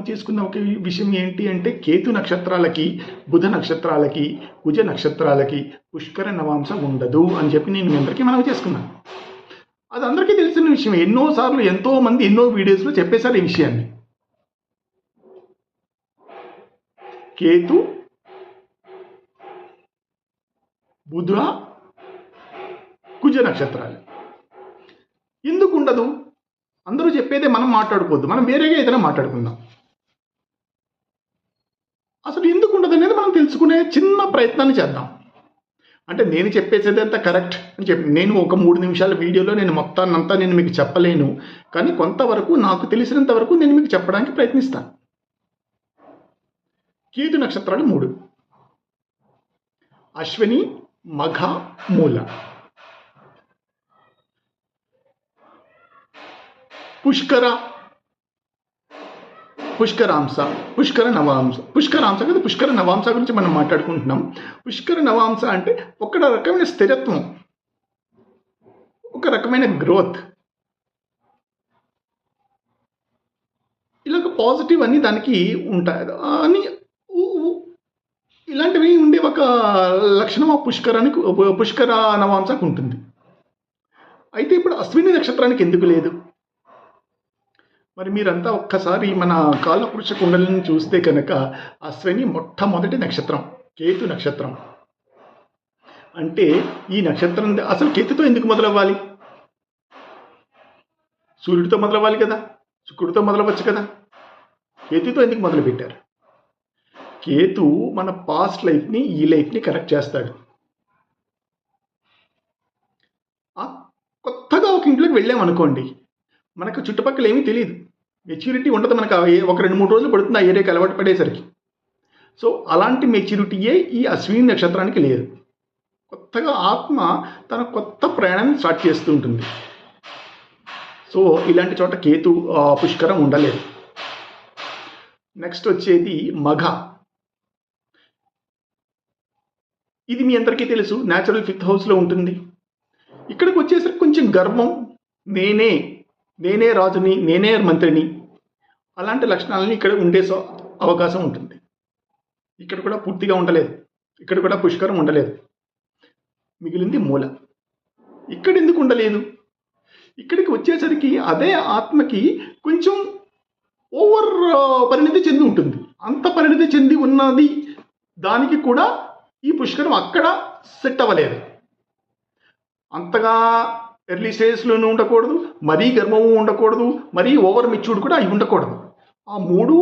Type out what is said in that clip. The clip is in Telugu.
చేసుకున్న ఒక విషయం ఏంటి అంటే కేతు నక్షత్రాలకి, బుధ నక్షత్రాలకి, కుజ నక్షత్రాలకి పుష్కర నవాంశ ఉండదు అని చెప్పి నేను మీ అందరికీ మనవి చేసుకున్నాను. అది అందరికీ తెలిసిన విషయం. ఎన్నోసార్లు ఎంతోమంది ఎన్నో వీడియోస్లో చెప్పేశారు ఈ విషయాన్ని. కేతు, బుధ, కుజ నక్షత్రాలు ఎందుకు ఉండదు? అందరూ చెప్పేదే మనం మాట్లాడుకోవద్దు, మనం వేరేగా ఏదైనా మాట్లాడుకుందాం. అసలు ఎందుకు ఉండదు అనేది మనం తెలుసుకునే చిన్న ప్రయత్నాన్ని చేద్దాం. అంటే నేను చెప్పేసేది అంతా కరెక్ట్ అని చెప్పి నేను ఒక 3 నిమిషాల వీడియోలో నేను మొత్తాన్నంతా నేను మీకు చెప్పలేను, కానీ కొంతవరకు నాకు తెలిసినంత వరకు నేను మీకు చెప్పడానికి ప్రయత్నిస్తాను. కేతు నక్షత్రాలు 3: అశ్విని, మఘ, మూల. పుష్కరాంశ, పుష్కర నవాంశ. పుష్కరాంశ కదా, పుష్కర నవాంశ గురించి మనం మాట్లాడుకుంటున్నాం. పుష్కర నవాంశ అంటే ఒక రకమైన స్థిరత్వం, ఒక రకమైన గ్రోత్, ఇలాగ పాజిటివ్ అన్ని దానికి ఉంటాయి అని ఇలాంటివి ఉండే ఒక లక్షణం ఆ పుష్కర నవాంశకు ఉంటుంది. అయితే ఇప్పుడు అశ్విని నక్షత్రానికి ఎందుకు లేదు? మరి మీరంతా ఒక్కసారి మన కాలపురుష కుండలిని చూస్తే కనుక అశ్విని మొట్టమొదటి నక్షత్రం కేతు నక్షత్రం. అంటే ఈ నక్షత్రం అసలు కేతుతో ఎందుకు మొదలవ్వాలి? సూర్యుడితో మొదలవ్వాలి కదా, శుక్రుడితో మొదలవచ్చు కదా. కేతుతో ఎందుకు మొదలుపెట్టారు? కేతు మన పాస్ట్ లైఫ్ని ఈ లైఫ్ని కరెక్ట్ చేస్తాడు. కొత్తగా ఒక ఇంట్లోకి వెళ్ళామనుకోండి, మనకు చుట్టుపక్కల ఏమీ తెలియదు, మెచ్యూరిటీ ఉండదు. మనకు ఒక 2-3 రోజులు పడుతుంది ఆ ఏరియాకి అలవాటు పడేసరికి. సో అలాంటి మెచ్యూరిటీయే ఈ అశ్విని నక్షత్రానికి లేదు. కొత్తగా ఆత్మ తన కొత్త ప్రయాణాన్ని స్టార్ట్ చేస్తూ ఉంటుంది. సో ఇలాంటి చోట కేతు పుష్కరం ఉండలేదు. నెక్స్ట్ వచ్చేది మఘ. ఇది మీ అందరికీ తెలుసు, న్యాచురల్ 5th హౌస్లో ఉంటుంది. ఇక్కడికి వచ్చేసరికి కొంచెం గర్వం, నేనే రాజుని, నేనే మంత్రిని, అలాంటి లక్షణాలని ఇక్కడ ఉండే అవకాశం ఉంటుంది. ఇక్కడ కూడా పూర్తిగా ఉండలేదు, ఇక్కడ కూడా పుష్కరం ఉండలేదు. మిగిలింది మూల. ఇక్కడ ఎందుకు ఉండలేదు? ఇక్కడికి వచ్చేసరికి అదే ఆత్మకి కొంచెం ఓవర్ పరిణితి చెంది ఉంటుంది. అంత పరిణితి చెంది ఉన్నది దానికి కూడా ఈ పుష్కరం అక్కడ సెట్ అవ్వలేదు. అంతగా ఎర్లీ స్టేజ్లోనూ ఉండకూడదు, మరీ గర్వము ఉండకూడదు, మరీ ఓవర్ మెచ్యూర్డ్ కూడా అవి ఉండకూడదు. ఆ 3